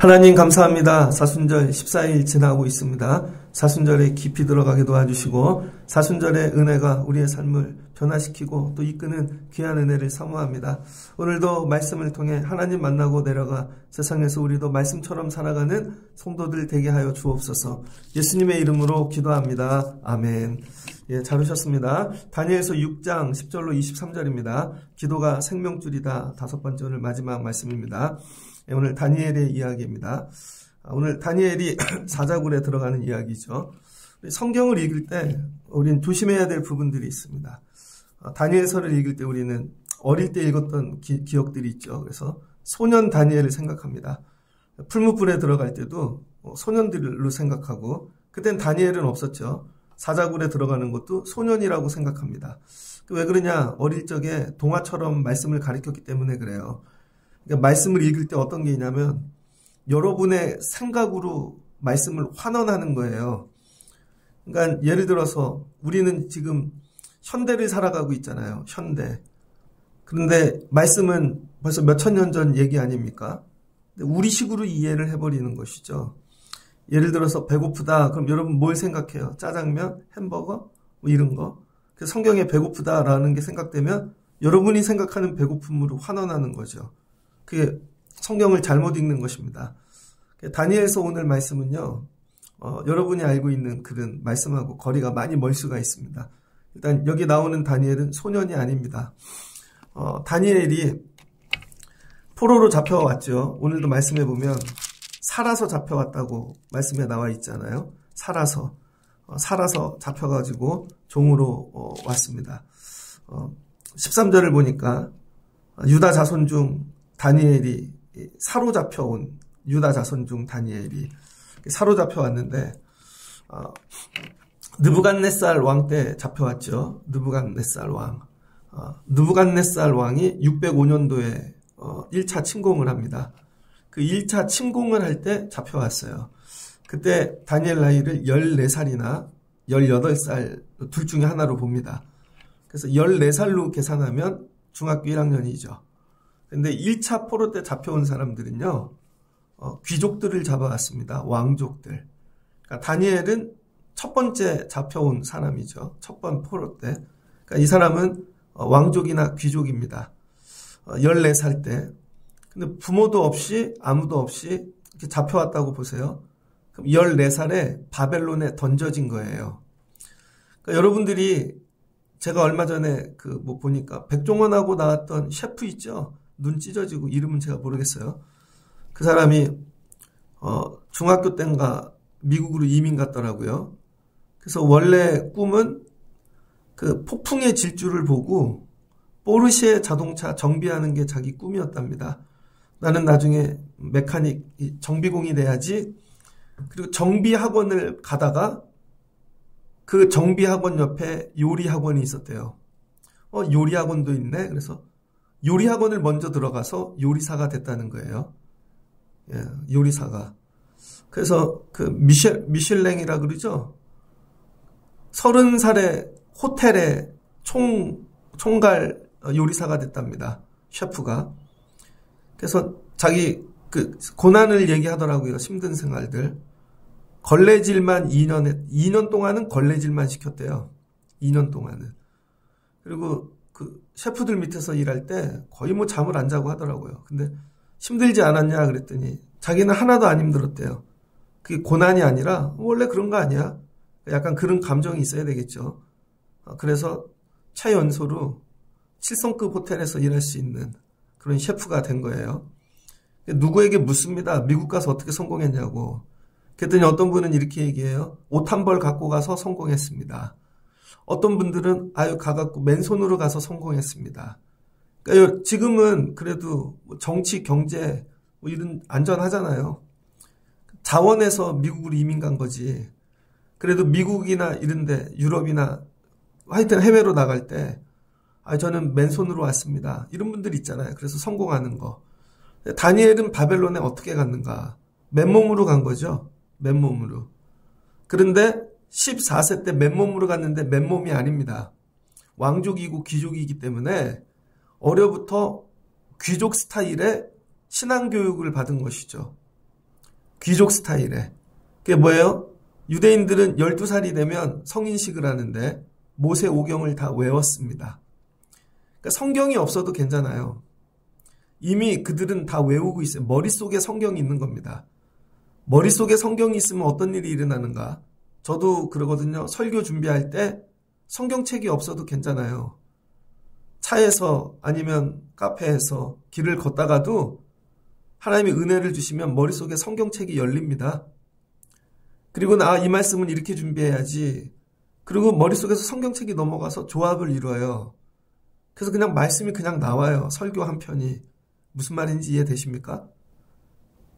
하나님 감사합니다. 사순절 14일 지나고 있습니다. 사순절에 깊이 들어가게 도와주시고 사순절의 은혜가 우리의 삶을 변화시키고 또 이끄는 귀한 은혜를 사모합니다. 오늘도 말씀을 통해 하나님 만나고 내려가 세상에서 우리도 말씀처럼 살아가는 성도들 되게 하여 주옵소서. 예수님의 이름으로 기도합니다. 아멘. 예, 잘 오셨습니다. 다니엘서 6장 10절로 23절입니다. 기도가 생명줄이다. 5번째 오늘 마지막 말씀입니다. 오늘 다니엘의 이야기입니다. 오늘 다니엘이 사자굴에 들어가는 이야기죠. 성경을 읽을 때 우리는 조심해야 될 부분들이 있습니다. 다니엘서를 읽을 때 우리는 어릴 때 읽었던 기억들이 있죠. 그래서 소년 다니엘을 생각합니다. 풀무불에 들어갈 때도 소년들로 생각하고 그땐 다니엘은 없었죠. 사자굴에 들어가는 것도 소년이라고 생각합니다. 왜 그러냐? 어릴 적에 동화처럼 말씀을 가르쳤기 때문에 그래요. 그러니까 말씀을 읽을 때 어떤 게 있냐면 여러분의 생각으로 말씀을 환원하는 거예요. 그러니까 예를 들어서 우리는 지금 현대를 살아가고 있잖아요. 현대. 그런데 말씀은 벌써 몇천 년 전 얘기 아닙니까? 우리식으로 이해를 해버리는 것이죠. 예를 들어서 배고프다. 그럼 여러분 뭘 생각해요? 짜장면? 햄버거? 뭐 이런 거. 그래서 성경에 배고프다라는 게 생각되면 여러분이 생각하는 배고픔으로 환원하는 거죠. 그게 성경을 잘못 읽는 것입니다. 다니엘서 오늘 말씀은요, 여러분이 알고 있는 그런 말씀하고 거리가 많이 멀 수가 있습니다. 일단 여기 나오는 다니엘은 소년이 아닙니다. 다니엘이 포로로 잡혀왔죠. 오늘도 말씀해 보면 살아서 잡혀왔다고 말씀에 나와 있잖아요. 살아서 잡혀가지고 종으로 왔습니다. 13절을 보니까 유다 자손 중 다니엘이 사로잡혀온 유다 자손 중 다니엘이 사로잡혀왔는데 느부갓네살 왕 때 잡혀왔죠. 느부갓네살 왕. 느부갓네살 왕이 605년도에 1차 침공을 합니다. 그 1차 침공을 할 때 잡혀왔어요. 그때 다니엘 나이를 14살이나 18살 둘 중에 하나로 봅니다. 그래서 14살로 계산하면 중학교 1학년이죠. 근데 1차 포로 때 잡혀온 사람들은요, 귀족들을 잡아왔습니다. 왕족들. 그러니까 다니엘은 첫 번째 잡혀온 사람이죠. 첫 번 포로 때. 그러니까 이 사람은 왕족이나 귀족입니다. 14살 때. 근데 부모도 없이 아무도 없이 이렇게 잡혀왔다고 보세요. 그럼 14살에 바벨론에 던져진 거예요. 그러니까 여러분들이 제가 얼마 전에 보니까 백종원하고 나왔던 셰프 있죠? 눈 찢어지고 이름은 제가 모르겠어요. 그 사람이 중학교 때인가 미국으로 이민 갔더라고요. 그래서 원래 꿈은 그 폭풍의 질주를 보고 포르쉐 자동차 정비하는 게 자기 꿈이었답니다. 나는 나중에 메카닉 정비공이 돼야지. 그리고 정비학원을 가다가 그 정비학원 옆에 요리학원이 있었대요. 요리학원도 있네. 그래서 요리학원을 먼저 들어가서 요리사가 됐다는 거예요. 예, 요리사가. 그래서 그 미슐랭이라 그러죠. 30살에 호텔에 총괄 요리사가 됐답니다. 셰프가. 그래서 자기 그 고난을 얘기하더라고요. 힘든 생활들. 걸레질만 2년 동안은 걸레질만 시켰대요. 2년 동안은. 그리고 그 셰프들 밑에서 일할 때 거의 뭐 잠을 안 자고 하더라고요. 근데 힘들지 않았냐 그랬더니 자기는 하나도 안 힘들었대요. 그게 고난이 아니라 원래 그런 거 아니야. 약간 그런 감정이 있어야 되겠죠. 그래서 최연소로 7성급 호텔에서 일할 수 있는 그런 셰프가 된 거예요. 누구에게 묻습니다. 미국 가서 어떻게 성공했냐고. 그랬더니 어떤 분은 이렇게 얘기해요. 옷 한 벌 갖고 가서 성공했습니다. 어떤 분들은 가갖고 맨손으로 가서 성공했습니다. 그러니까 지금은 그래도 정치, 경제 뭐 이런 안전하잖아요. 자원에서 미국으로 이민 간 거지. 그래도 미국이나 이런데 유럽이나 하여튼 해외로 나갈 때 저는 맨손으로 왔습니다. 이런 분들 있잖아요. 그래서 성공하는 거. 다니엘은 바벨론에 어떻게 갔는가? 맨몸으로 간 거죠. 맨몸으로. 그런데 14세 때 맨몸으로 갔는데 맨몸이 아닙니다. 왕족이고 귀족이기 때문에 어려부터 귀족 스타일의 신앙교육을 받은 것이죠. 귀족 스타일의. 그게 뭐예요? 유대인들은 12살이 되면 성인식을 하는데 모세 오경을 다 외웠습니다. 그러니까 성경이 없어도 괜찮아요. 이미 그들은 다 외우고 있어요. 머릿속에 성경이 있는 겁니다. 머릿속에 성경이 있으면 어떤 일이 일어나는가? 저도 그러거든요. 설교 준비할 때 성경책이 없어도 괜찮아요. 차에서 아니면 카페에서 길을 걷다가도 하나님이 은혜를 주시면 머릿속에 성경책이 열립니다. 그리고 이 말씀은 이렇게 준비해야지. 그리고 머릿속에서 성경책이 넘어가서 조합을 이루어요. 그래서 그냥 말씀이 그냥 나와요. 설교 한 편이. 무슨 말인지 이해되십니까?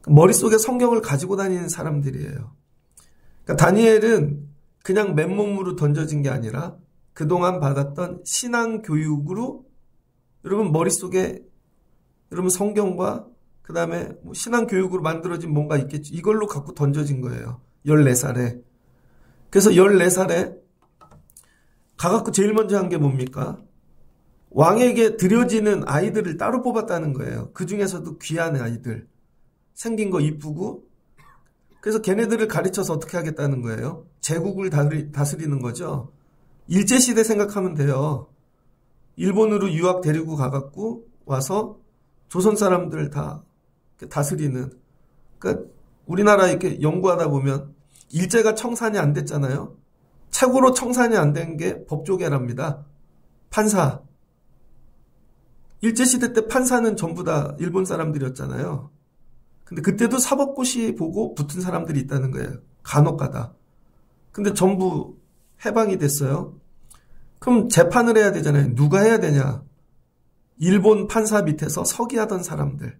머릿속에 성경을 가지고 다니는 사람들이에요. 그러니까 다니엘은 그냥 맨몸으로 던져진 게 아니라 그동안 받았던 신앙 교육으로 여러분 머릿속에 여러분 성경과 그 다음에 신앙 교육으로 만들어진 뭔가 있겠죠. 이걸로 갖고 던져진 거예요. 14살에. 그래서 14살에 가갖고 제일 먼저 한 게 뭡니까? 왕에게 드려지는 아이들을 따로 뽑았다는 거예요. 그 중에서도 귀한 아이들. 생긴 거 이쁘고. 그래서 걔네들을 가르쳐서 어떻게 하겠다는 거예요? 제국을 다스리는 거죠. 일제시대 생각하면 돼요. 일본으로 유학 데리고 가갖고 와서 조선 사람들 다 다스리는. 그러니까 우리나라 이렇게 연구하다 보면 일제가 청산이 안 됐잖아요. 최고로 청산이 안 된 게 법조계랍니다. 판사. 일제시대 때 판사는 전부 다 일본 사람들이었잖아요. 근데 그때도 사법고시 보고 붙은 사람들이 있다는 거예요. 간혹가다. 근데 전부 해방이 됐어요. 그럼 재판을 해야 되잖아요. 누가 해야 되냐? 일본 판사 밑에서 서기하던 사람들.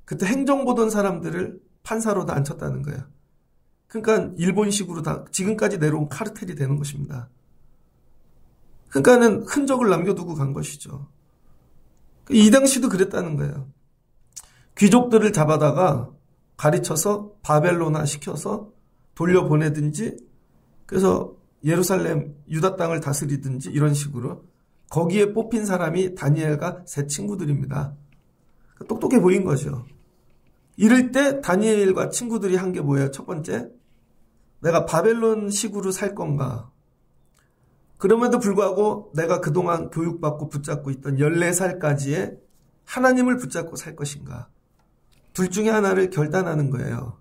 그때 행정 보던 사람들을 판사로 다 앉혔다는 거예요. 그러니까 일본식으로 다 지금까지 내려온 카르텔이 되는 것입니다. 그러니까는 흔적을 남겨두고 간 것이죠. 이 당시도 그랬다는 거예요. 귀족들을 잡아다가 가르쳐서 바벨론화 시켜서 돌려보내든지 그래서 예루살렘 유다 땅을 다스리든지 이런 식으로 거기에 뽑힌 사람이 다니엘과 세 친구들입니다. 똑똑해 보인 거죠. 이럴 때 다니엘과 친구들이 한 게 뭐예요? 첫 번째, 내가 바벨론식으로 살 건가? 그럼에도 불구하고 내가 그동안 교육받고 붙잡고 있던 14살까지의 하나님을 붙잡고 살 것인가? 둘 중에 하나를 결단하는 거예요.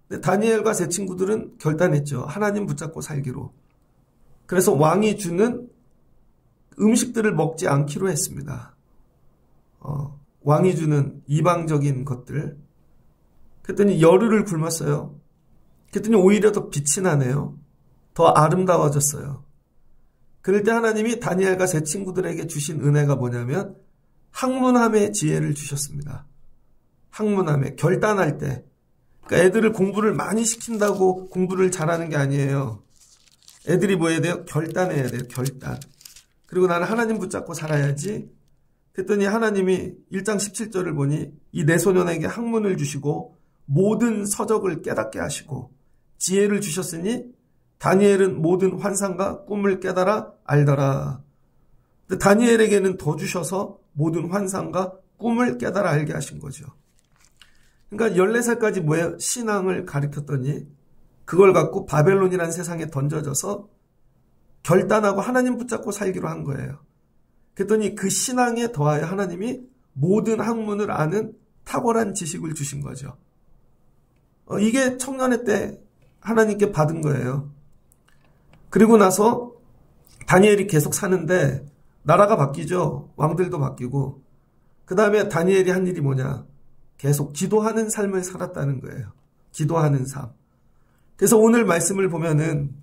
근데 다니엘과 세 친구들은 결단했죠. 하나님 붙잡고 살기로. 그래서 왕이 주는 음식들을 먹지 않기로 했습니다. 왕이 주는 이방적인 것들. 그랬더니 열흘을 굶었어요. 그랬더니 오히려 더 빛이 나네요. 더 아름다워졌어요. 그럴 때 하나님이 다니엘과 세 친구들에게 주신 은혜가 뭐냐면 학문함의 지혜를 주셨습니다. 학문함에 결단할 때. 그러니까 애들을 공부를 많이 시킨다고 공부를 잘하는 게 아니에요. 애들이 뭐 해야 돼요? 결단해야 돼요. 결단. 그리고 나는 하나님 붙잡고 살아야지. 그랬더니 하나님이 1장 17절을 보니 이 내 소년에게 학문을 주시고 모든 서적을 깨닫게 하시고 지혜를 주셨으니 다니엘은 모든 환상과 꿈을 깨달아 알더라. 근데 다니엘에게는 더 주셔서 모든 환상과 꿈을 깨달아 알게 하신 거죠. 그러니까 14살까지 뭐예요? 신앙을 가르쳤더니 그걸 갖고 바벨론이라는 세상에 던져져서 결단하고 하나님 붙잡고 살기로 한 거예요. 그랬더니 그 신앙에 더하여 하나님이 모든 학문을 아는 탁월한 지식을 주신 거죠. 이게 청년회 때 하나님께 받은 거예요. 그리고 나서 다니엘이 계속 사는데 나라가 바뀌죠. 왕들도 바뀌고. 그 다음에 다니엘이 한 일이 뭐냐. 계속 기도하는 삶을 살았다는 거예요. 기도하는 삶. 그래서 오늘 말씀을 보면은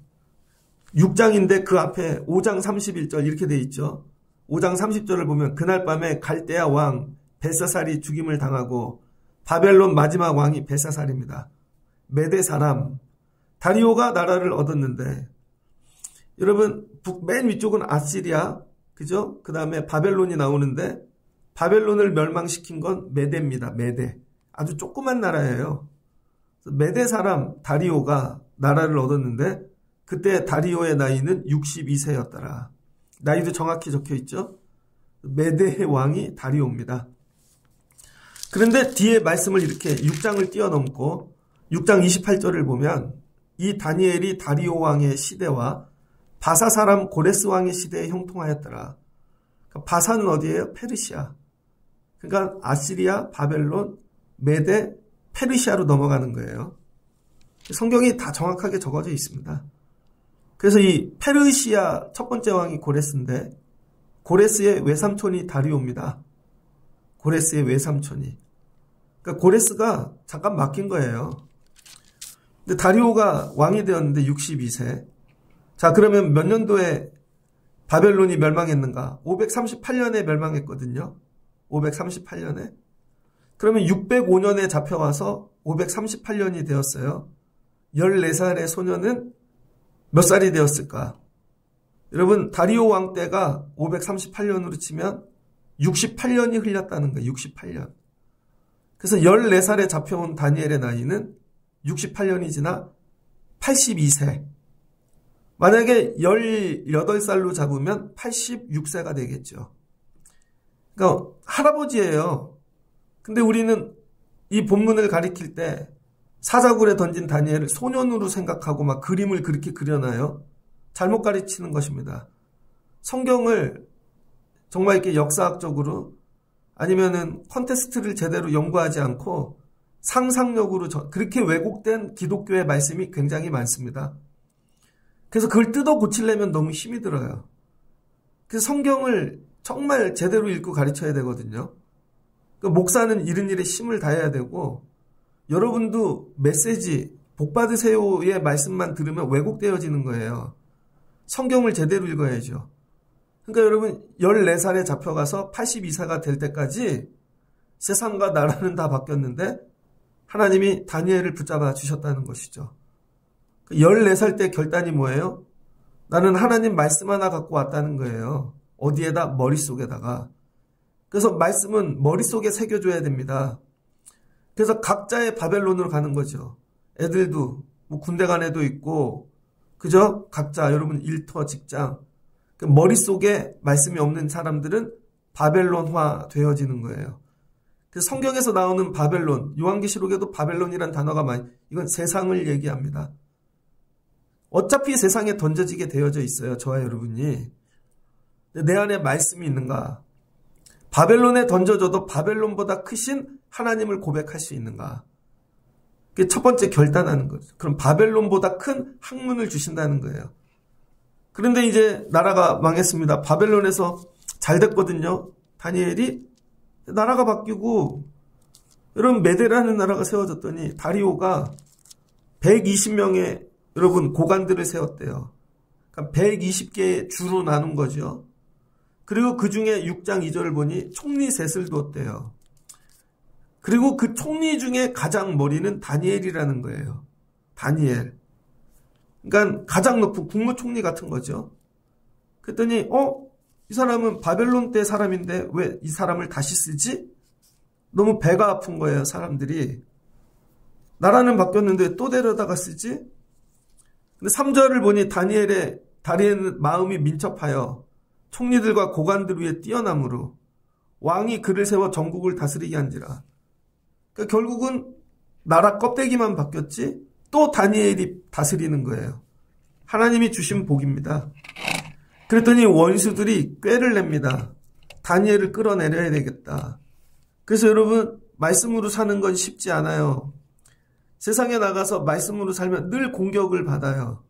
6장인데 그 앞에 5장 31절 이렇게 돼 있죠. 5장 30절을 보면 그날 밤에 갈대아 왕 벨사살이 죽임을 당하고 바벨론 마지막 왕이 벨사살입니다. 메대 사람 다리오가 나라를 얻었는데 여러분 맨 위쪽은 아시리아 그죠? 그 다음에 바벨론이 나오는데 바벨론을 멸망시킨 건 메대입니다. 메대. 아주 조그만 나라예요. 메대 사람 다리오가 나라를 얻었는데 그때 다리오의 나이는 62세였더라. 나이도 정확히 적혀 있죠. 메대의 왕이 다리오입니다. 그런데 뒤에 말씀을 이렇게 6장을 뛰어넘고 6장 28절을 보면 이 다니엘이 다리오 왕의 시대와 바사 사람 고레스 왕의 시대에 형통하였더라. 그러니까 바사는 어디예요? 페르시아. 그러니까 아시리아, 바벨론, 메대, 페르시아로 넘어가는 거예요. 성경이 다 정확하게 적어져 있습니다. 그래서 이 페르시아 첫 번째 왕이 고레스인데 고레스의 외삼촌이 다리오입니다. 고레스의 외삼촌이. 그러니까 고레스가 잠깐 맡긴 거예요. 근데 다리오가 왕이 되었는데 62세. 자, 그러면 몇 년도에 바벨론이 멸망했는가? 538년에 멸망했거든요. 538년에. 그러면 605년에 잡혀와서 538년이 되었어요. 14살의 소년은 몇 살이 되었을까? 여러분, 다리오 왕 때가 538년으로 치면 68년이 흘렸다는 거예요. 68년. 그래서 14살에 잡혀온 다니엘의 나이는 68년이 지나 82세. 만약에 18살로 잡으면 86세가 되겠죠. 그러니까 할아버지예요. 근데 우리는 이 본문을 가리킬 때 사자굴에 던진 다니엘을 소년으로 생각하고 막 그림을 그렇게 그려놔요. 잘못 가르치는 것입니다. 성경을 정말 이렇게 역사학적으로 아니면은 콘테스트를 제대로 연구하지 않고 상상력으로 그렇게 왜곡된 기독교의 말씀이 굉장히 많습니다. 그래서 그걸 뜯어 고치려면 너무 힘이 들어요. 그래서 성경을 정말 제대로 읽고 가르쳐야 되거든요. 목사는 이런 일에 힘을 다해야 되고 여러분도 메시지 복 받으세요의 말씀만 들으면 왜곡되어지는 거예요. 성경을 제대로 읽어야죠. 그러니까 여러분 14살에 잡혀가서 82세가 될 때까지 세상과 나라는 다 바뀌었는데 하나님이 다니엘을 붙잡아 주셨다는 것이죠. 14살 때 결단이 뭐예요? 나는 하나님 말씀 하나 갖고 왔다는 거예요. 어디에다? 머릿속에다가. 그래서 말씀은 머릿속에 새겨줘야 됩니다. 그래서 각자의 바벨론으로 가는 거죠. 애들도 뭐 군대 간 애도 있고 그죠? 각자 여러분 일터 직장 머릿속에 말씀이 없는 사람들은 바벨론화 되어지는 거예요. 그래서 성경에서 나오는 바벨론, 요한계시록에도 바벨론이란 단어가 많이 이건 세상을 얘기합니다. 어차피 세상에 던져지게 되어져 있어요. 저와 여러분이. 내 안에 말씀이 있는가? 바벨론에 던져져도 바벨론보다 크신 하나님을 고백할 수 있는가? 그게 첫 번째 결단하는 거죠. 그럼 바벨론보다 큰 학문을 주신다는 거예요. 그런데 이제 나라가 망했습니다. 바벨론에서 잘 됐거든요. 다니엘이 나라가 바뀌고 여러분 메대라는 나라가 세워졌더니 다리오가 120명의 여러분 고관들을 세웠대요. 그러니까 120개의 주로 나눈 거죠. 그리고 그 중에 6장 2절을 보니 총리 셋을 두었대요. 그리고 그 총리 중에 가장 머리는 다니엘이라는 거예요. 다니엘. 그러니까 가장 높은 국무총리 같은 거죠. 그랬더니 이 사람은 바벨론 때 사람인데 왜 이 사람을 다시 쓰지? 너무 배가 아픈 거예요. 사람들이. 나라는 바뀌었는데 또 데려다가 쓰지? 근데 3절을 보니 다니엘의 마음이 민첩하여 총리들과 고관들 위에 뛰어남으로 왕이 그를 세워 전국을 다스리게 한지라. 그러니까 결국은 나라 껍데기만 바뀌었지 또 다니엘이 다스리는 거예요. 하나님이 주신 복입니다. 그랬더니 원수들이 꾀를 냅니다. 다니엘을 끌어내려야 되겠다. 그래서 여러분 말씀으로 사는 건 쉽지 않아요. 세상에 나가서 말씀으로 살면 늘 공격을 받아요.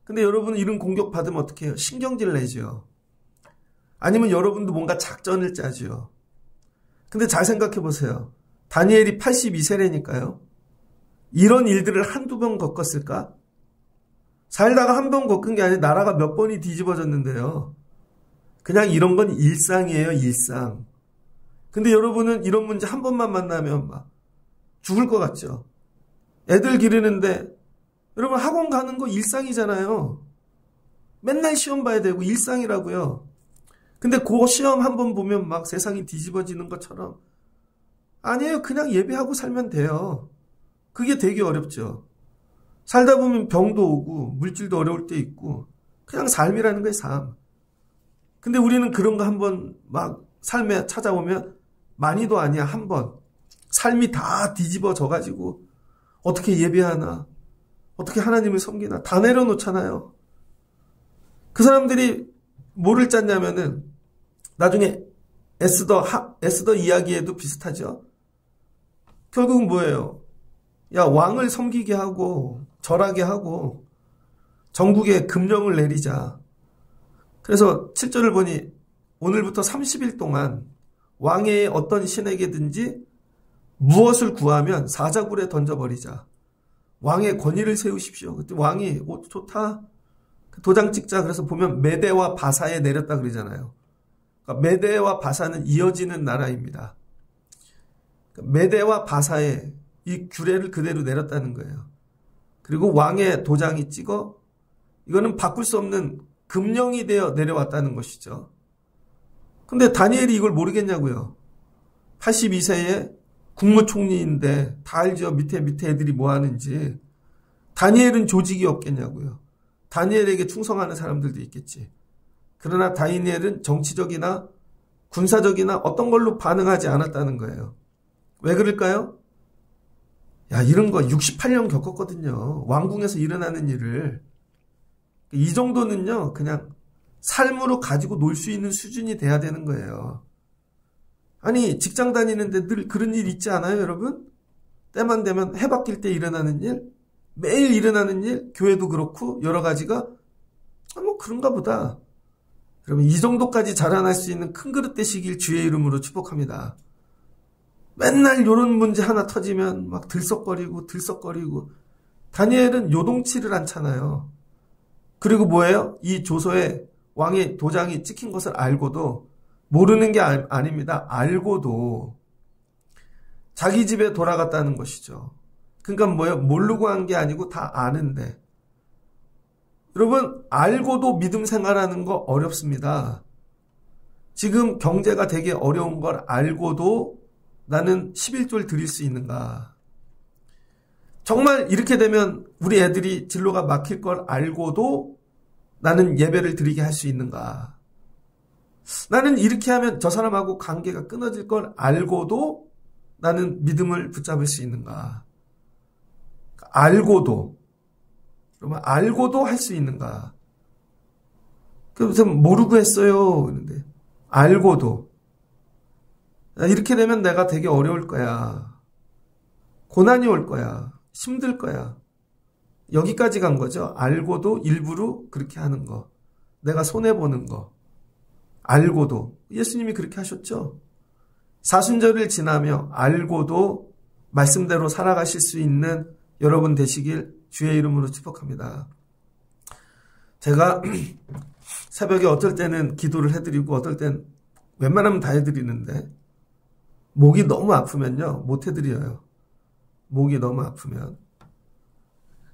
근데 여러분은 이런 공격 받으면 어떻게 해요? 신경질 내죠. 아니면 여러분도 뭔가 작전을 짜죠. 근데 잘 생각해 보세요. 다니엘이 82세라니까요. 이런 일들을 한두 번 겪었을까? 살다가 한 번 겪은 게 아니라 나라가 몇 번이 뒤집어졌는데요. 그냥 이런 건 일상이에요, 일상. 근데 여러분은 이런 문제 한 번만 만나면 막 죽을 것 같죠? 애들 기르는데 여러분 학원 가는 거 일상이잖아요. 맨날 시험 봐야 되고 일상이라고요. 근데 그 시험 한 번 보면 막 세상이 뒤집어지는 것처럼 아니에요. 그냥 예배하고 살면 돼요. 그게 되게 어렵죠. 살다 보면 병도 오고 물질도 어려울 때 있고 그냥 삶이라는 거예요. 삶. 근데 우리는 그런 거 한번 막 삶에 찾아오면 많이도 아니야, 한 번. 삶이 다 뒤집어져가지고 어떻게 예배하나, 어떻게 하나님을 섬기나 다 내려놓잖아요. 그 사람들이 뭐를 짰냐면은 나중에 에스더 이야기에도 비슷하죠. 결국은 뭐예요? 야, 왕을 섬기게 하고 절하게 하고 전국에 금령을 내리자. 그래서 7절을 보니 오늘부터 30일 동안 왕의 어떤 신에게든지 무엇을 구하면 사자굴에 던져버리자. 왕의 권위를 세우십시오. 그때 왕이 좋다. 도장 찍자. 그래서 보면 메대와 바사에 내렸다 그러잖아요. 그러니까 메대와 바사는 이어지는 나라입니다. 메대와 바사에 이 규례를 그대로 내렸다는 거예요. 그리고 왕의 도장이 찍어 이거는 바꿀 수 없는 금령이 되어 내려왔다는 것이죠. 근데 다니엘이 이걸 모르겠냐고요. 82세에 국무총리인데 다 알죠. 밑에 애들이 뭐 하는지. 다니엘은 조직이 없겠냐고요. 다니엘에게 충성하는 사람들도 있겠지. 그러나 다니엘은 정치적이나 군사적이나 어떤 걸로 반응하지 않았다는 거예요. 왜 그럴까요? 야, 이런 거 68년 겪었거든요. 왕궁에서 일어나는 일을. 이 정도는요, 그냥 삶으로 가지고 놀 수 있는 수준이 돼야 되는 거예요. 아니, 직장 다니는데 늘 그런 일 있지 않아요, 여러분? 때만 되면 해 바뀔 때 일어나는 일, 매일 일어나는 일, 교회도 그렇고 여러 가지가 뭐 그런가 보다. 여러분, 이 정도까지 자라날 수 있는 큰 그릇 되시길 주의 이름으로 축복합니다. 맨날 요런 문제 하나 터지면 막 들썩거리고 다니엘은 요동치를 않잖아요. 그리고 뭐예요? 이 조서에 왕의 도장이 찍힌 것을 알고도 모르는 게 아닙니다. 알고도 자기 집에 돌아갔다는 것이죠. 그러니까 뭐예요? 모르고 한 게 아니고 다 아는데. 여러분, 알고도 믿음 생활하는 거 어렵습니다. 지금 경제가 되게 어려운 걸 알고도 나는 11조를 드릴 수 있는가? 정말 이렇게 되면 우리 애들이 진로가 막힐 걸 알고도 나는 예배를 드리게 할 수 있는가? 나는 이렇게 하면 저 사람하고 관계가 끊어질 걸 알고도 나는 믿음을 붙잡을 수 있는가? 알고도. 그러면 알고도 할 수 있는가? 그래서 모르고 했어요. 그런데 알고도. 이렇게 되면 내가 되게 어려울 거야. 고난이 올 거야. 힘들 거야. 여기까지 간 거죠. 알고도 일부러 그렇게 하는 거. 내가 손해보는 거. 알고도. 예수님이 그렇게 하셨죠. 사순절을 지나며 알고도 말씀대로 살아가실 수 있는 여러분 되시길 주의 이름으로 축복합니다. 제가 새벽에 어떨 때는 기도를 해드리고 어떨 땐 웬만하면 다 해드리는데 목이 너무 아프면요. 못 해드려요. 목이 너무 아프면.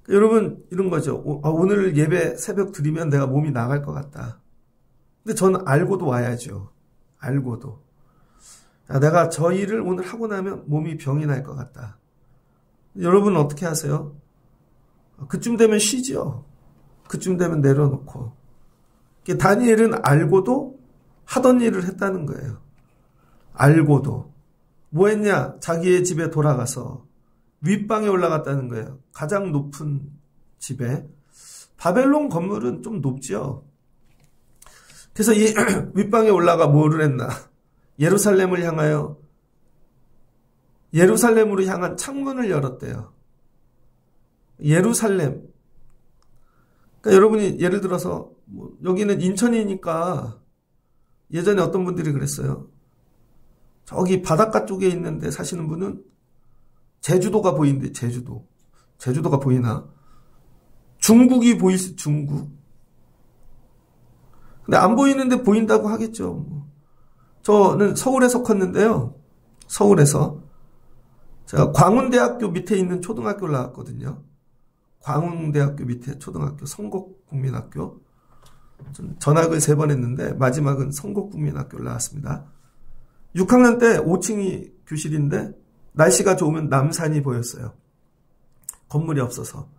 여러분 이런 거죠. 오늘 예배 새벽 드리면 내가 몸이 나갈 것 같다. 근데 저는 알고도 와야죠. 알고도. 내가 저 일을 오늘 하고 나면 몸이 병이 날 것 같다. 여러분은 어떻게 하세요? 그쯤 되면 쉬죠. 그쯤 되면 내려놓고. 다니엘은 알고도 하던 일을 했다는 거예요. 알고도. 뭐 했냐? 자기의 집에 돌아가서 윗방에 올라갔다는 거예요. 가장 높은 집에. 바벨론 건물은 좀 높죠. 그래서 이 윗방에 올라가 뭐를 했나? 예루살렘을 향하여 예루살렘으로 향한 창문을 열었대요. 예루살렘. 그러니까 여러분이 예를 들어서 여기는 인천이니까 예전에 어떤 분들이 그랬어요. 저기 바닷가 쪽에 있는데 사시는 분은 제주도가 보이는데 제주도가 보이나? 중국이 보이지 중국. 근데 안 보이는데 보인다고 하겠죠. 저는 서울에서 컸는데요. 서울에서 제가 광운대학교 밑에 있는 초등학교를 나왔거든요. 광운대학교 밑에 초등학교 성곡국민학교. 전학을 3번 했는데 마지막은 성곡국민학교를 나왔습니다. 6학년 때 5층이 교실인데 날씨가 좋으면 남산이 보였어요. 건물이 없어서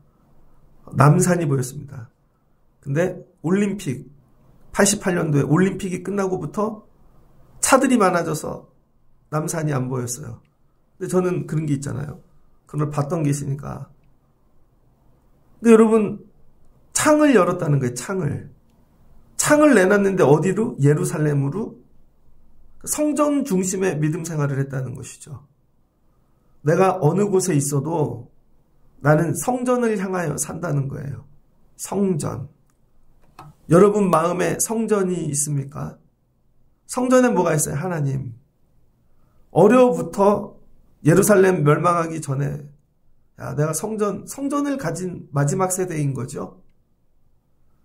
남산이 보였습니다. 근데 올림픽 88년도에 올림픽이 끝나고부터 차들이 많아져서 남산이 안 보였어요. 근데 저는 그런 게 있잖아요. 그걸 봤던 게 있으니까. 근데 여러분, 창을 열었다는 거예요. 창을 내놨는데 어디로? 예루살렘으로 성전 중심의 믿음 생활을 했다는 것이죠. 내가 어느 곳에 있어도 나는 성전을 향하여 산다는 거예요. 성전. 여러분 마음에 성전이 있습니까? 성전에 뭐가 있어요? 하나님. 어려부터 예루살렘 멸망하기 전에 내가 성전을 가진 마지막 세대인 거죠.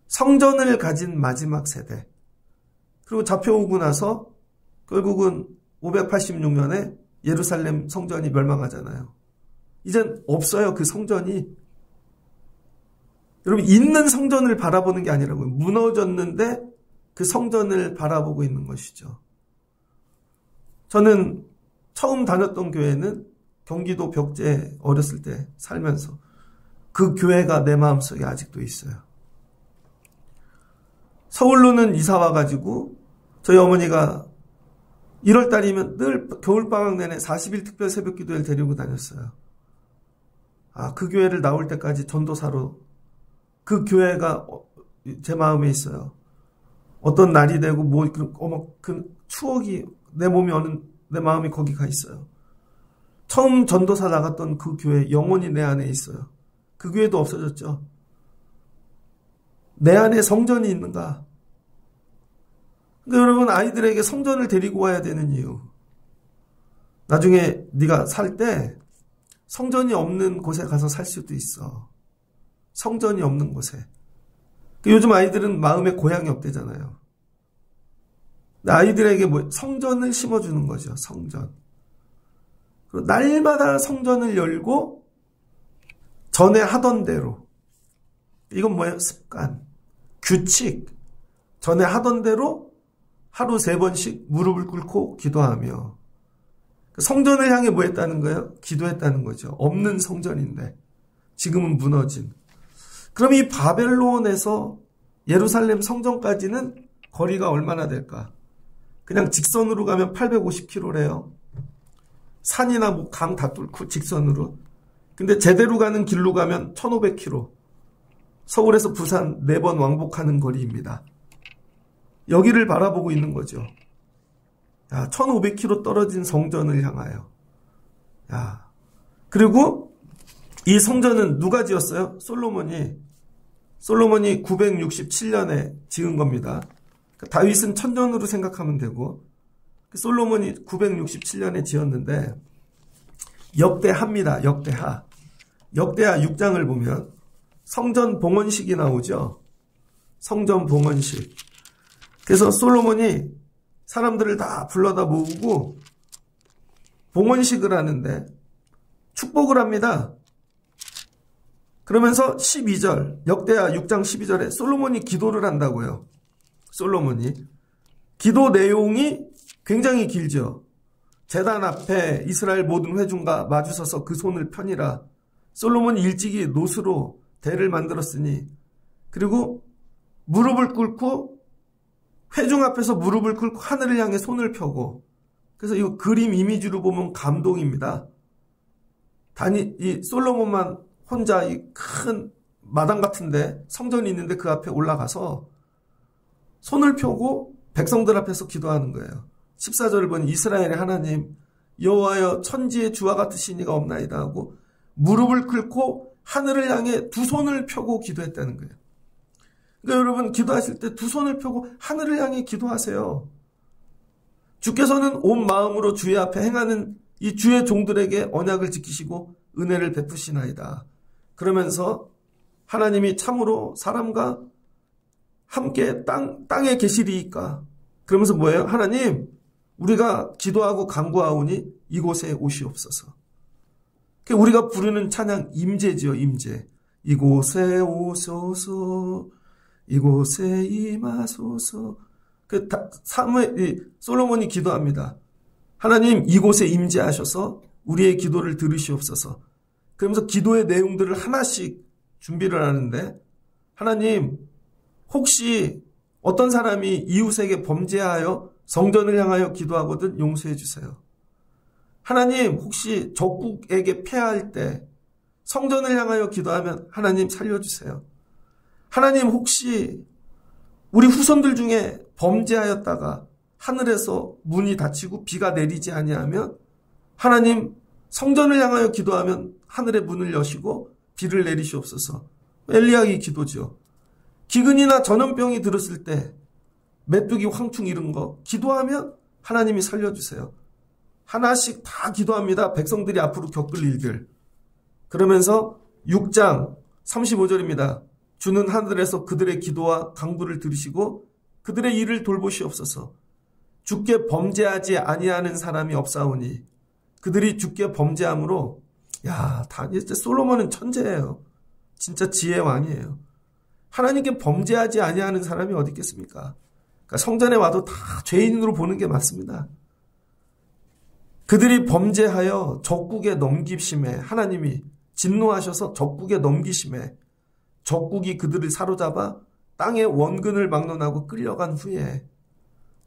성전을 가진 마지막 세대. 그리고 잡혀오고 나서 결국은 586년에 예루살렘 성전이 멸망하잖아요. 이젠 없어요. 그 성전이. 여러분 있는 성전을 바라보는 게 아니라고요. 무너졌는데 그 성전을 바라보고 있는 것이죠. 저는 처음 다녔던 교회는 경기도 벽제 어렸을 때 살면서 그 교회가 내 마음속에 아직도 있어요. 서울로는 이사 와가지고 저희 어머니가 1월달이면 늘 겨울방학 내내 40일 특별 새벽 기도회를 데리고 다녔어요. 그 교회를 나올 때까지 전도사로 그 교회가 제 마음에 있어요. 어떤 날이 되고 그 추억이 내 몸이 내 마음이 거기 가 있어요. 처음 전도사 나갔던 그 교회 영원히 내 안에 있어요. 그 교회도 없어졌죠. 내 안에 성전이 있는가? 그러니까 여러분 아이들에게 성전을 데리고 와야 되는 이유. 나중에 네가 살 때 성전이 없는 곳에 가서 살 수도 있어. 성전이 없는 곳에. 요즘 아이들은 마음에 고향이 없대잖아요. 아이들에게 성전을 심어주는 거죠. 성전. 그리고 날마다 성전을 열고 전에 하던 대로. 이건 뭐예요? 습관. 규칙. 전에 하던 대로 하루 3번씩 무릎을 꿇고 기도하며. 성전을 향해 뭐 했다는 거예요? 기도했다는 거죠. 없는 성전인데. 지금은 무너진. 그럼 이 바벨론에서 예루살렘 성전까지는 거리가 얼마나 될까? 그냥 직선으로 가면 850km래요. 산이나 강 다 뚫고 직선으로. 근데 제대로 가는 길로 가면 1500km. 서울에서 부산 4번 왕복하는 거리입니다. 여기를 바라보고 있는 거죠. 1500km 떨어진 성전을 향하여. 그리고 이 성전은 누가 지었어요? 솔로몬이 967년에 지은 겁니다. 다윗은 천년으로 생각하면 되고 솔로몬이 967년에 지었는데 역대하입니다. 역대하 6장을 보면 성전 봉헌식이 나오죠. 성전 봉헌식. 그래서 솔로몬이 사람들을 다 불러다 모으고 봉헌식을 하는데 축복을 합니다. 그러면서 12절, 역대하 6장 12절에 솔로몬이 기도를 한다고요. 솔로몬이. 기도 내용이 굉장히 길죠. 제단 앞에 이스라엘 모든 회중과 마주서서 그 손을 펴니라. 솔로몬이 일찍이 노수로 대를 만들었으니, 그리고 무릎을 꿇고 회중 앞에서 무릎을 꿇고 하늘을 향해 손을 펴고. 그래서 이거 그림 이미지로 보면 감동입니다. 이 솔로몬만 혼자 이 큰 마당 같은데 성전이 있는데 그 앞에 올라가서 손을 펴고 백성들 앞에서 기도하는 거예요. 14절을 보니 이스라엘의 하나님 여호와여 천지의 주와 같으신 이가 없나이다 하고 무릎을 꿇고 하늘을 향해 두 손을 펴고 기도했다는 거예요. 그러니까 여러분 기도하실 때 두 손을 펴고 하늘을 향해 기도하세요. 주께서는 온 마음으로 주의 앞에 행하는 이 주의 종들에게 언약을 지키시고 은혜를 베푸시나이다. 그러면서 하나님이 참으로 사람과 함께 땅에 계시리이까. 그러면서 뭐예요? 하나님 우리가 기도하고 간구하오니 이곳에 오시옵소서. 우리가 부르는 찬양 임재지요. 임재. 이곳에 오소서 이곳에 임하소서. 솔로몬이 기도합니다. 하나님 이곳에 임재하셔서 우리의 기도를 들으시옵소서. 그러면서 기도의 내용들을 하나씩 준비를 하는데 하나님 혹시 어떤 사람이 이웃에게 범죄하여 성전을 향하여 기도하거든 용서해 주세요. 하나님, 혹시 적국에게 패할 때 성전을 향하여 기도하면 하나님 살려주세요. 하나님, 혹시 우리 후손들 중에 범죄하였다가 하늘에서 문이 닫히고 비가 내리지 아니하면 하나님, 성전을 향하여 기도하면 하늘의 문을 여시고 비를 내리시옵소서. 엘리야의 기도죠. 기근이나 전염병이 들었을 때 메뚜기 황충 이런 거 기도하면 하나님이 살려주세요. 하나씩 다 기도합니다. 백성들이 앞으로 겪을 일들. 그러면서 6장 35절입니다. 주는 하늘에서 그들의 기도와 간구를 들으시고 그들의 일을 돌보시옵소서. 주께 범죄하지 아니하는 사람이 없사오니 그들이 주께 범죄함으로 진짜 솔로몬은 천재예요. 진짜 지혜의 왕이에요. 하나님께 범죄하지 아니하는 사람이 어디 있겠습니까? 그러니까 성전에 와도 다 죄인으로 보는 게 맞습니다. 그들이 범죄하여 적국에 넘기심에 하나님이 진노하셔서 적국에 넘기심에 적국이 그들을 사로잡아 땅의 원근을 막론하고 끌려간 후에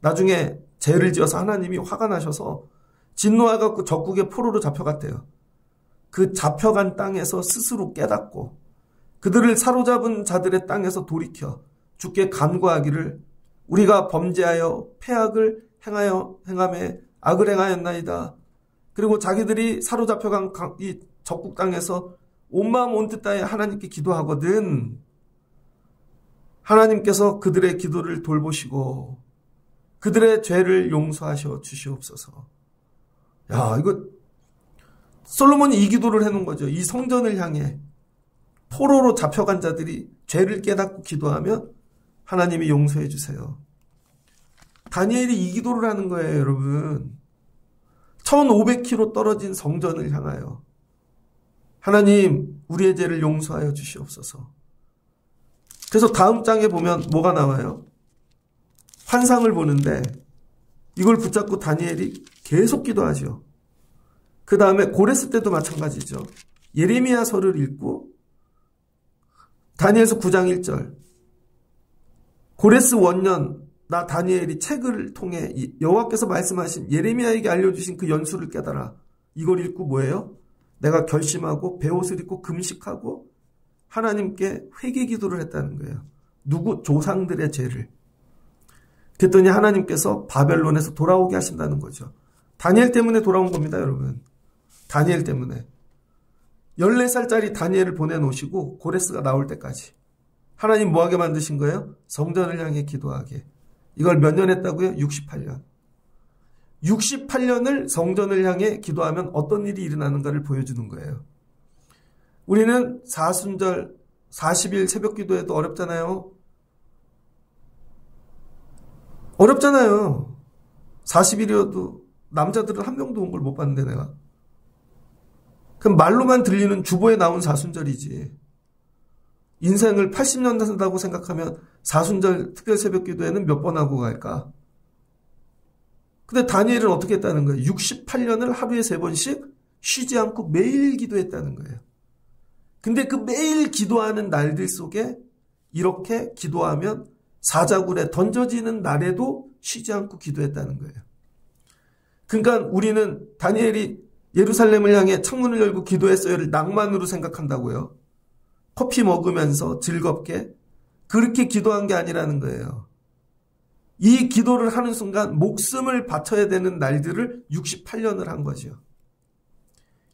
나중에 죄를 지어서 하나님이 화가 나셔서 진노해갖고 적국의 포로로 잡혀갔대요. 그 잡혀간 땅에서 스스로 깨닫고 그들을 사로잡은 자들의 땅에서 돌이켜 주께 간구하기를 우리가 범죄하여 패악을 행함에 악을 행하였나이다. 그리고 자기들이 사로잡혀간 이 적국 땅에서 온 마음 온 뜻 다해 하나님께 기도하거든 하나님께서 그들의 기도를 돌보시고 그들의 죄를 용서하셔 주시옵소서. 이거 솔로몬이 이 기도를 해놓은 거죠. 이 성전을 향해 포로로 잡혀간 자들이 죄를 깨닫고 기도하면 하나님이 용서해 주세요. 다니엘이 이 기도를 하는 거예요, 여러분. 1500km 떨어진 성전을 향하여 하나님, 우리의 죄를 용서하여 주시옵소서. 그래서 다음 장에 보면 뭐가 나와요? 환상을 보는데 이걸 붙잡고 다니엘이 계속 기도하죠. 그 다음에 고레스 때도 마찬가지죠. 예레미야서를 읽고 다니엘서 9장 1절 고레스 원년 나 다니엘이 책을 통해 여호와께서 말씀하신 예레미야에게 알려주신 그 연수를 깨달아. 이걸 읽고 뭐예요? 내가 결심하고 베옷을 입고 금식하고 하나님께 회개 기도를 했다는 거예요. 누구? 조상들의 죄를. 그랬더니 하나님께서 바벨론에서 돌아오게 하신다는 거죠. 다니엘 때문에 돌아온 겁니다, 여러분. 다니엘 때문에. 14살짜리 다니엘을 보내놓으시고 고레스가 나올 때까지. 하나님 뭐하게 만드신 거예요? 성전을 향해 기도하게. 이걸 몇 년 했다고요? 68년. 68년을 성전을 향해 기도하면 어떤 일이 일어나는가를 보여주는 거예요. 우리는 사순절 40일 새벽 기도해도 어렵잖아요. 어렵잖아요. 40일이어도 남자들은 한 명도 온 걸 못 봤는데 내가. 그럼 말로만 들리는 주보에 나온 사순절이지. 인생을 80년 산다고 생각하면 사순절 특별 새벽 기도에는 몇 번 하고 갈까? 근데 다니엘은 어떻게 했다는 거예요? 68년을 하루에 3번씩 쉬지 않고 매일 기도했다는 거예요. 근데 그 매일 기도하는 날들 속에 이렇게 기도하면 사자굴에 던져지는 날에도 쉬지 않고 기도했다는 거예요. 그러니까 우리는 다니엘이 예루살렘을 향해 창문을 열고 기도했어요를 낭만으로 생각한다고요. 커피 먹으면서 즐겁게 그렇게 기도한 게 아니라는 거예요. 이 기도를 하는 순간 목숨을 바쳐야 되는 날들을 68년을 한 거죠.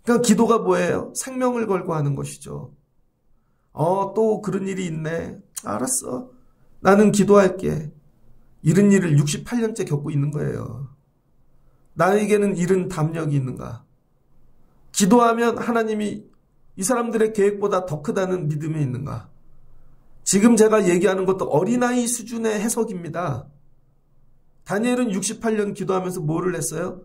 그러니까 기도가 뭐예요? 생명을 걸고 하는 것이죠. 또 그런 일이 있네. 알았어. 나는 기도할게. 이런 일을 68년째 겪고 있는 거예요. 나에게는 이런 담력이 있는가? 기도하면 하나님이 이 사람들의 계획보다 더 크다는 믿음이 있는가? 지금 제가 얘기하는 것도 어린아이 수준의 해석입니다. 다니엘은 68년 기도하면서 뭐를 했어요?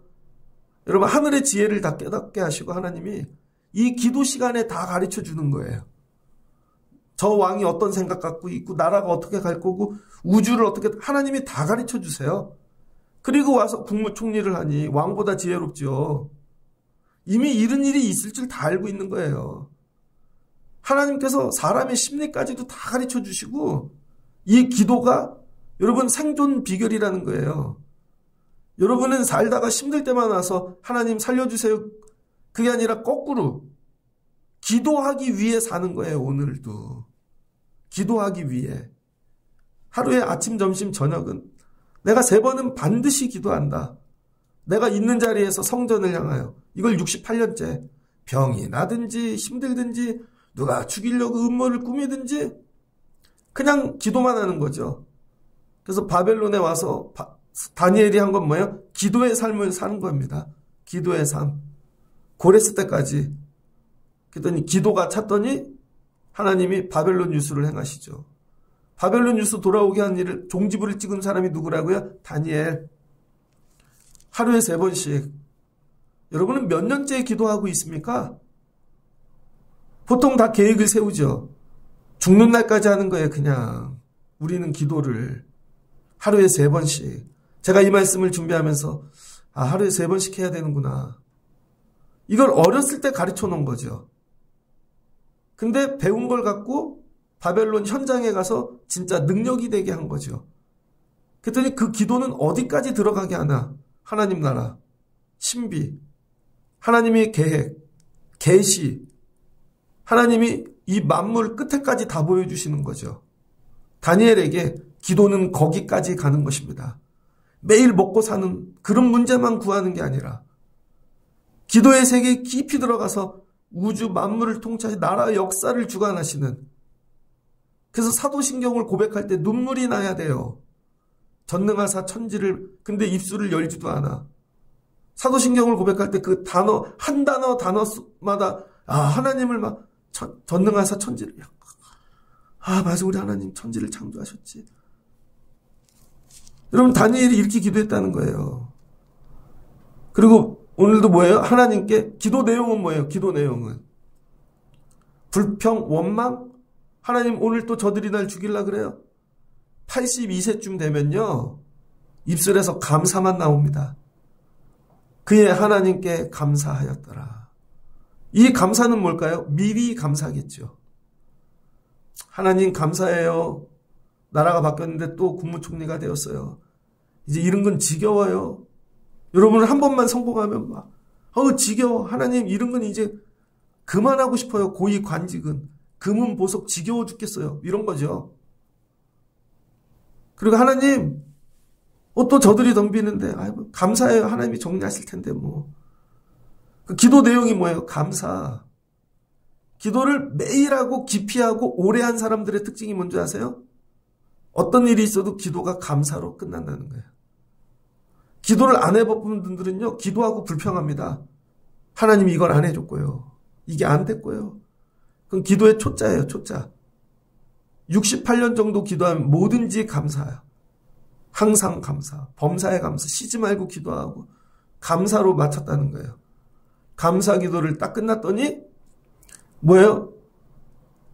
여러분, 하늘의 지혜를 다 깨닫게 하시고 하나님이 이 기도 시간에 다 가르쳐 주는 거예요. 저 왕이 어떤 생각 갖고 있고 나라가 어떻게 갈 거고 우주를 어떻게 하나님이 다 가르쳐 주세요. 그리고 와서 국무총리를 하니 왕보다 지혜롭죠. 이미 이런 일이 있을 줄 다 알고 있는 거예요. 하나님께서 사람의 심리까지도 다 가르쳐 주시고 이 기도가 여러분 생존 비결이라는 거예요. 여러분은 살다가 힘들 때만 와서 하나님 살려주세요. 그게 아니라 거꾸로 기도하기 위해 사는 거예요. 오늘도. 기도하기 위해. 하루에 아침, 점심, 저녁은 내가 3번은 반드시 기도한다. 내가 있는 자리에서 성전을 향하여. 이걸 68년째. 병이 나든지 힘들든지 누가 죽이려고 음모를 꾸미든지 그냥 기도만 하는 거죠. 그래서 바벨론에 와서 다니엘이 한 건 뭐예요? 기도의 삶을 사는 겁니다. 기도의 삶. 고레스 때까지. 그랬더니 기도가 찼더니 하나님이 바벨론 유수를 행하시죠. 바벨론 유수 돌아오게 한 일을 종지부를 찍은 사람이 누구라고요? 다니엘. 하루에 3번씩. 여러분은 몇 년째 기도하고 있습니까? 보통 다 계획을 세우죠. 죽는 날까지 하는 거예요. 그냥 우리는 기도를 하루에 3번씩. 제가 이 말씀을 준비하면서 하루에 3번씩 해야 되는구나. 이걸 어렸을 때 가르쳐 놓은 거죠. 근데 배운 걸 갖고 바벨론 현장에 가서 진짜 능력이 되게 한 거죠. 그랬더니 그 기도는 어디까지 들어가게 하나? 하나님 나라, 신비, 하나님의 계획, 계시, 하나님이 이 만물 끝에까지 다 보여주시는 거죠. 다니엘에게 기도는 거기까지 가는 것입니다. 매일 먹고 사는 그런 문제만 구하는 게 아니라 기도의 세계에 깊이 들어가서 우주 만물을 통치하시 나라의 역사를 주관하시는. 그래서 사도신경을 고백할 때 눈물이 나야 돼요. 전능하사 천지를 근데 입술을 열지도 않아. 사도신경을 고백할 때 그 단어 한 단어마다 하나님을 막 전능하사 천지를 맞아 우리 하나님 천지를 창조하셨지. 여러분 다니엘이 이렇게 기도했다는 거예요. 그리고 오늘도 뭐예요? 하나님께 기도 내용은 뭐예요? 기도 내용은 불평, 원망? 하나님 오늘 또 저들이 날 죽일라 그래요? 82세쯤 되면요 입술에서 감사만 나옵니다. 그의 하나님께 감사하였더라. 이 감사는 뭘까요? 미리 감사겠죠. 하나님 감사해요. 나라가 바뀌었는데 또 국무총리가 되었어요. 이제 이런 건 지겨워요. 여러분은 한 번만 성공하면 막 지겨워. 하나님 이런 건 이제 그만하고 싶어요. 고위 관직은. 금은 보석 지겨워 죽겠어요. 이런 거죠. 그리고 하나님 또 저들이 덤비는데 감사해요. 하나님이 정리하실 텐데 뭐. 그 기도 내용이 뭐예요? 감사. 기도를 매일 하고 깊이 하고 오래 한 사람들의 특징이 뭔지 아세요? 어떤 일이 있어도 기도가 감사로 끝난다는 거예요. 기도를 안 해본 분들은요. 기도하고 불평합니다. 하나님이 이걸 안 해줬고요. 이게 안 됐고요. 그건 기도의 초짜예요. 초짜. 68년 정도 기도하면 뭐든지 감사해요. 항상 감사. 범사에 감사. 쉬지 말고 기도하고 감사로 마쳤다는 거예요. 감사 기도를 딱 끝났더니 뭐예요?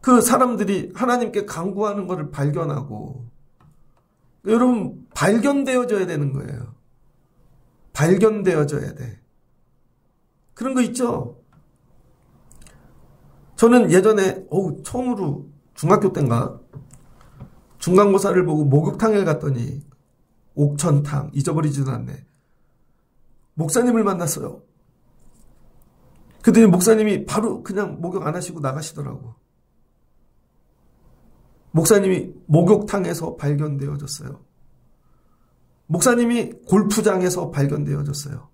그 사람들이 하나님께 간구하는 것을 발견하고 여러분 발견되어져야 되는 거예요. 발견되어져야 돼. 그런 거 있죠? 저는 예전에 처음으로 중학교 때인가 중간고사를 보고 목욕탕에 갔더니 옥천탕 잊어버리지도 않네. 목사님을 만났어요. 그랬더니 목사님이 바로 그냥 목욕 안 하시고 나가시더라고. 목사님이 목욕탕에서 발견되어졌어요. 목사님이 골프장에서 발견되어졌어요.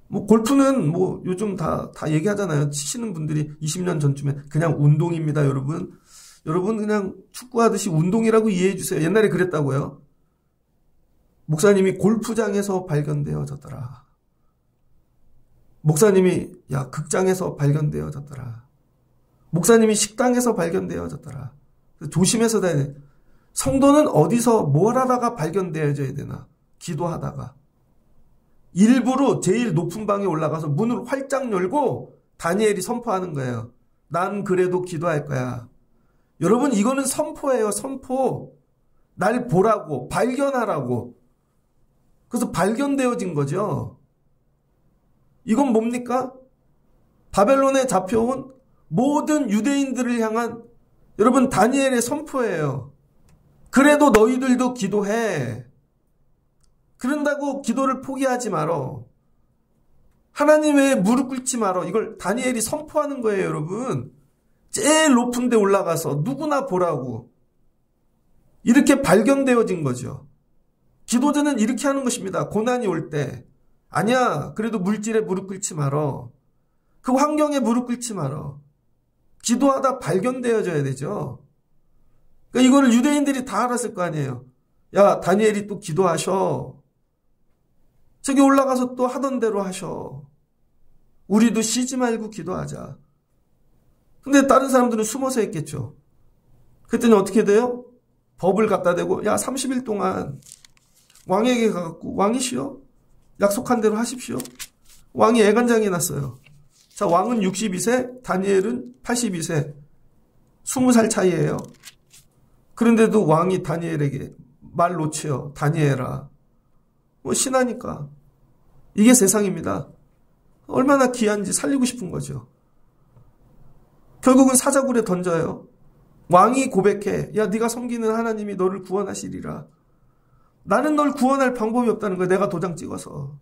골프는 요즘 다 얘기하잖아요. 치시는 분들이 20년 전쯤에 그냥 운동입니다, 여러분. 여러분 그냥 축구하듯이 운동이라고 이해해 주세요. 옛날에 그랬다고요. 목사님이 골프장에서 발견되어졌더라. 목사님이 극장에서 발견되어졌더라. 목사님이 식당에서 발견되어졌더라. 조심해서 다녀야 돼. 성도는 어디서 뭘 하다가 발견되어져야 되나? 기도하다가. 일부러 제일 높은 방에 올라가서 문을 활짝 열고 다니엘이 선포하는 거예요. 난 그래도 기도할 거야. 여러분 이거는 선포예요. 선포. 날 보라고. 발견하라고. 그래서 발견되어진 거죠. 이건 뭡니까? 바벨론에 잡혀온 모든 유대인들을 향한 여러분 다니엘의 선포예요. 그래도 너희들도 기도해. 그런다고 기도를 포기하지 말어. 하나님 외에 무릎 꿇지 말어. 이걸 다니엘이 선포하는 거예요, 여러분. 제일 높은 데 올라가서 누구나 보라고. 이렇게 발견되어진 거죠. 기도자는 이렇게 하는 것입니다. 고난이 올 때. 아니야, 그래도 물질에 무릎 꿇지 말어. 그 환경에 무릎 꿇지 말어. 기도하다 발견되어져야 되죠. 그러니까 이거를 유대인들이 다 알았을 거 아니에요. 야, 다니엘이 또 기도하셔. 저기 올라가서 또 하던 대로 하셔. 우리도 쉬지 말고 기도하자. 근데 다른 사람들은 숨어서 했겠죠. 그랬더니 어떻게 돼요? 법을 갖다 대고, 야, 30일 동안 왕에게 가갖고, 왕이시여? 약속한 대로 하십시오. 왕이 애간장이 났어요. 자, 왕은 62세, 다니엘은 82세. 20살 차이예요. 그런데도 왕이 다니엘에게 말 놓치요. 다니엘아. 뭐 신하니까. 이게 세상입니다. 얼마나 귀한지 살리고 싶은 거죠. 결국은 사자굴에 던져요. 왕이 고백해. 야, 네가 섬기는 하나님이 너를 구원하시리라. 나는 널 구원할 방법이 없다는 거예요. 내가 도장 찍어서.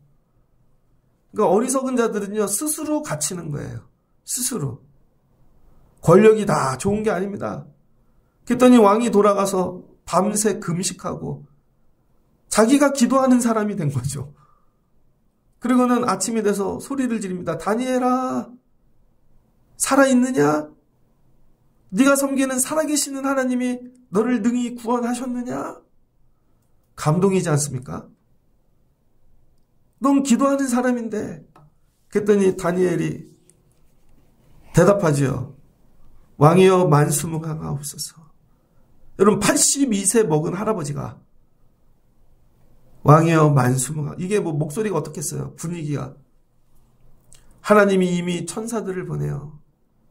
그러니까 어리석은 자들은요, 스스로 갇히는 거예요. 스스로. 권력이 다 좋은 게 아닙니다. 그랬더니 왕이 돌아가서 밤새 금식하고 자기가 기도하는 사람이 된 거죠. 그리고는 아침이 돼서 소리를 지릅니다. 다니엘아, 살아있느냐? 네가 섬기는 살아계시는 하나님이 너를 능히 구원하셨느냐? 감동이지 않습니까? 넌 기도하는 사람인데. 그랬더니 다니엘이 대답하지요. 왕이여 만수무강하옵소서. 여러분 82세 먹은 할아버지가 왕이여 만수무강. 이게 뭐 목소리가 어떻겠어요? 분위기가. 하나님이 이미 천사들을 보내어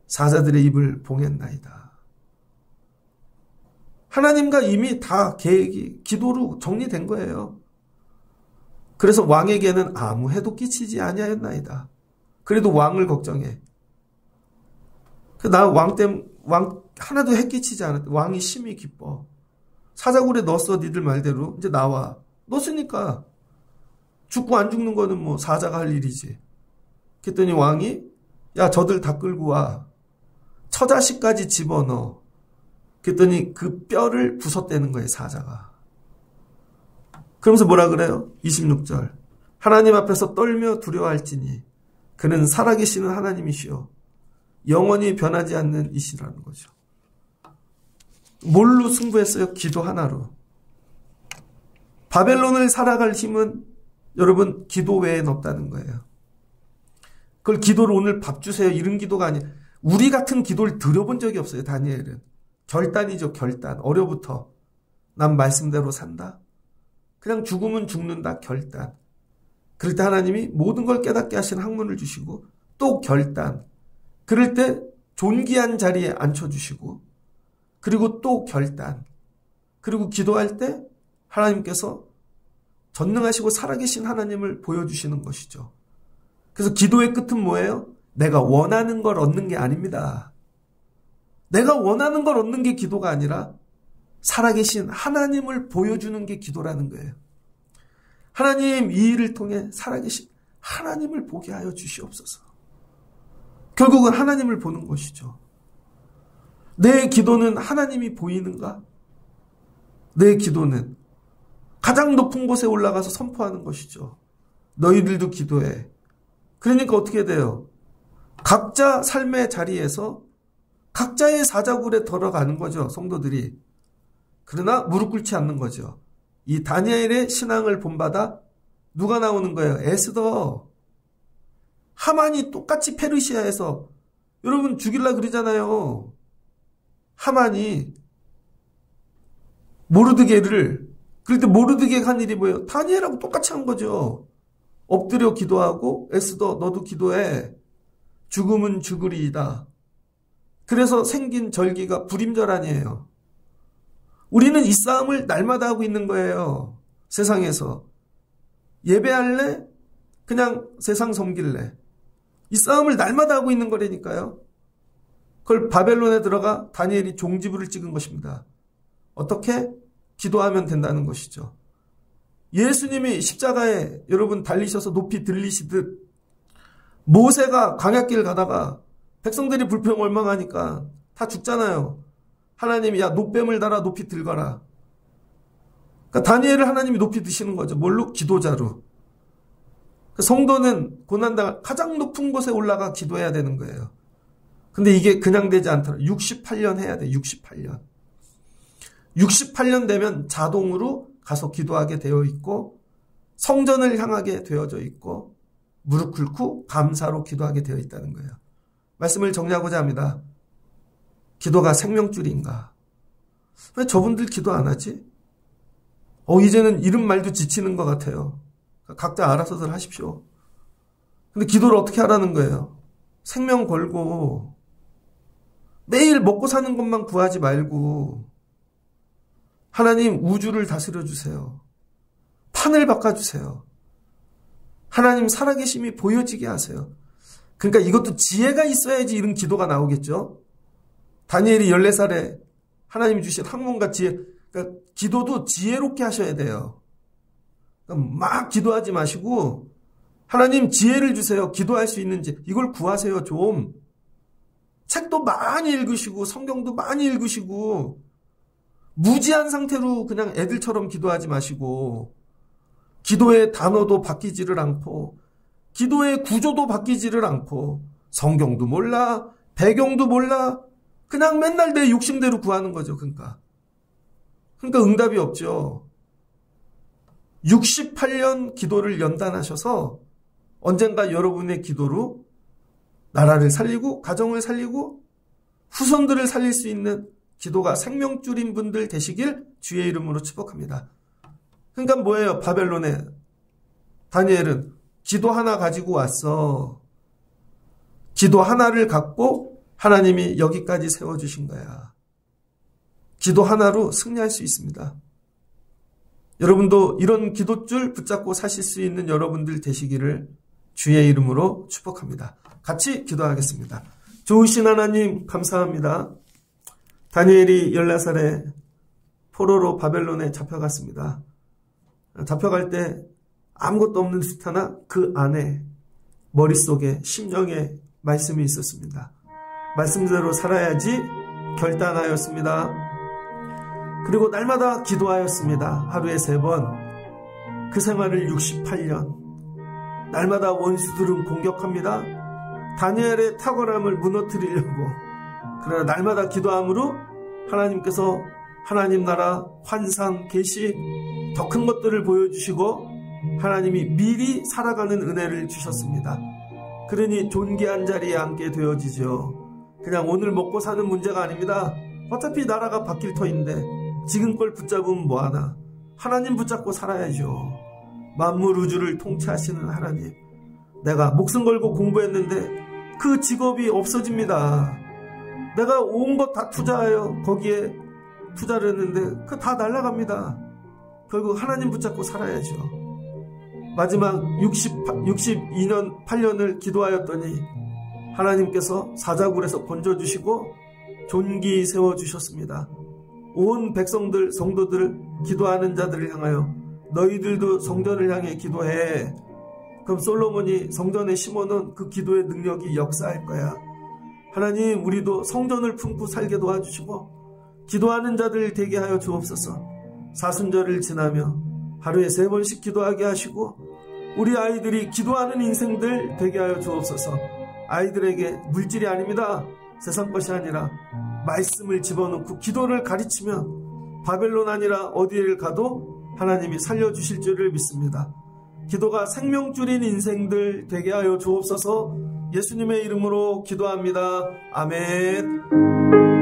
사자들의 입을 봉했나이다. 하나님과 이미 다 계획이 기도로 정리된 거예요. 그래서 왕에게는 아무 해도 끼치지 아니하였나이다. 그래도 왕을 걱정해. 나 왕 하나도 해 끼치지 않았다. 왕이 심히 기뻐. 사자굴에 넣었어, 니들 말대로. 이제 나와. 넣었으니까. 죽고 안 죽는 거는 뭐 사자가 할 일이지. 그랬더니 왕이 야, 저들 다 끌고 와. 처자식까지 집어넣어. 그랬더니 그 뼈를 부쉈다는 거예요, 사자가. 그러면서 뭐라 그래요? 26절. 하나님 앞에서 떨며 두려워할지니 그는 살아계시는 하나님이시요 영원히 변하지 않는 이시라는 거죠. 뭘로 승부했어요? 기도 하나로. 바벨론을 살아갈 힘은 여러분 기도 외엔 없다는 거예요. 그걸 기도를 오늘 밥 주세요 이런 기도가 아니에요. 우리 같은 기도를 드려본 적이 없어요. 다니엘은. 결단이죠. 결단. 어려부터. 난 말씀대로 산다. 그냥 죽으면 죽는다. 결단. 그럴 때 하나님이 모든 걸 깨닫게 하시는 학문을 주시고 또 결단. 그럴 때 존귀한 자리에 앉혀주시고 그리고 또 결단. 그리고 기도할 때 하나님께서 전능하시고 살아계신 하나님을 보여주시는 것이죠. 그래서 기도의 끝은 뭐예요? 내가 원하는 걸 얻는 게 아닙니다. 내가 원하는 걸 얻는 게 기도가 아니라 살아계신 하나님을 보여주는 게 기도라는 거예요. 하나님, 이 일을 통해 살아계신 하나님을 보게 하여 주시옵소서. 결국은 하나님을 보는 것이죠. 내 기도는 하나님이 보이는가? 내 기도는 가장 높은 곳에 올라가서 선포하는 것이죠. 너희들도 기도해. 그러니까 어떻게 돼요? 각자 삶의 자리에서 각자의 사자굴에 들어가는 거죠. 성도들이. 그러나 무릎 꿇지 않는 거죠. 이 다니엘의 신앙을 본받아 누가 나오는 거예요? 에스더. 하만이 똑같이 페르시아에서 여러분 죽일라 그러잖아요. 하만이 모르드게를 그럴 때 모르드게가 한 일이 뭐예요? 다니엘하고 똑같이 한 거죠. 엎드려 기도하고 에스더 너도 기도해. 죽음은 죽으리이다. 그래서 생긴 절기가 불임절 아니에요. 우리는 이 싸움을 날마다 하고 있는 거예요. 세상에서. 예배할래? 그냥 세상 섬길래? 이 싸움을 날마다 하고 있는 거라니까요. 그걸 바벨론에 들어가 다니엘이 종지부를 찍은 것입니다. 어떻게? 기도하면 된다는 것이죠. 예수님이 십자가에 여러분 달리셔서 높이 들리시듯 모세가 광야길 가다가 백성들이 불평월망하니까 다 죽잖아요. 하나님이 야 노뱀을 달아 높이 들거라. 그러니까 다니엘을 하나님이 높이 드시는 거죠. 뭘로? 기도자로. 성도는 고난당할 가장 높은 곳에 올라가 기도해야 되는 거예요. 근데 이게 그냥 되지 않더라. 68년 해야 돼. 68년. 68년 되면 자동으로 가서 기도하게 되어 있고 성전을 향하게 되어져 있고 무릎 꿇고 감사로 기도하게 되어 있다는 거예요. 말씀을 정리하고자 합니다. 기도가 생명줄인가? 왜 저분들 기도 안 하지? 이제는 이런 말도 지치는 것 같아요. 각자 알아서들 하십시오. 근데 기도를 어떻게 하라는 거예요? 생명 걸고 매일 먹고 사는 것만 구하지 말고 하나님 우주를 다스려 주세요. 판을 바꿔주세요. 하나님 살아계심이 보여지게 하세요. 그러니까 이것도 지혜가 있어야지 이런 기도가 나오겠죠. 다니엘이 14살에 하나님이 주신 학문과 지혜, 그러니까 기도도 지혜롭게 하셔야 돼요. 그러니까 막 기도하지 마시고 하나님 지혜를 주세요. 기도할 수 있는지 이걸 구하세요. 좀 책도 많이 읽으시고 성경도 많이 읽으시고 무지한 상태로 그냥 애들처럼 기도하지 마시고 기도의 단어도 바뀌지를 않고 기도의 구조도 바뀌지를 않고 성경도 몰라 배경도 몰라 그냥 맨날 내 욕심대로 구하는 거죠. 그러니까 응답이 없죠. 68년 기도를 연단하셔서 언젠가 여러분의 기도로 나라를 살리고 가정을 살리고 후손들을 살릴 수 있는 기도가 생명줄인 분들 되시길 주의 이름으로 축복합니다. 그러니까 뭐예요? 바벨론에 다니엘은 기도 하나 가지고 왔어. 기도 하나를 갖고 하나님이 여기까지 세워주신 거야. 기도 하나로 승리할 수 있습니다. 여러분도 이런 기도줄 붙잡고 사실 수 있는 여러분들 되시기를 주의 이름으로 축복합니다. 같이 기도하겠습니다. 좋으신 하나님 감사합니다. 다니엘이 14살에 포로로 바벨론에 잡혀갔습니다. 잡혀갈 때 아무것도 없는 듯 하나 그 안에 머릿속에 심령에 말씀이 있었습니다. 말씀대로 살아야지 결단하였습니다. 그리고 날마다 기도하였습니다. 하루에 3번. 그 생활을 68년. 날마다 원수들은 공격합니다. 다니엘의 탁월함을 무너뜨리려고. 그러나 날마다 기도함으로 하나님께서 하나님 나라 환상, 계시 더 큰 것들을 보여주시고 하나님이 미리 살아가는 은혜를 주셨습니다. 그러니 존귀한 자리에 앉게 되어지죠. 그냥 오늘 먹고 사는 문제가 아닙니다. 어차피 나라가 바뀔 터인데 지금 걸 붙잡으면 뭐하나. 하나님 붙잡고 살아야죠. 만물 우주를 통치하시는 하나님. 내가 목숨 걸고 공부했는데 그 직업이 없어집니다. 내가 온 것 다 투자하여 거기에 투자를 했는데 그거 다 날아갑니다. 결국 하나님 붙잡고 살아야죠. 마지막 62년 8년을 기도하였더니 하나님께서 사자굴에서 건져주시고 존귀 세워주셨습니다. 온 백성들 성도들 기도하는 자들을 향하여 너희들도 성전을 향해 기도해. 그럼 솔로몬이 성전에 심어놓은 그 기도의 능력이 역사할 거야. 하나님 우리도 성전을 품고 살게 도와주시고 기도하는 자들 되게 하여 주옵소서. 사순절을 지나며 하루에 3번씩 기도하게 하시고 우리 아이들이 기도하는 인생들 되게 하여 주옵소서. 아이들에게 물질이 아닙니다. 세상 것이 아니라 말씀을 집어넣고 기도를 가르치면 바벨론 아니라 어디를 가도 하나님이 살려주실 줄을 믿습니다. 기도가 생명줄인 인생들 되게 하여 주옵소서. 예수님의 이름으로 기도합니다. 아멘.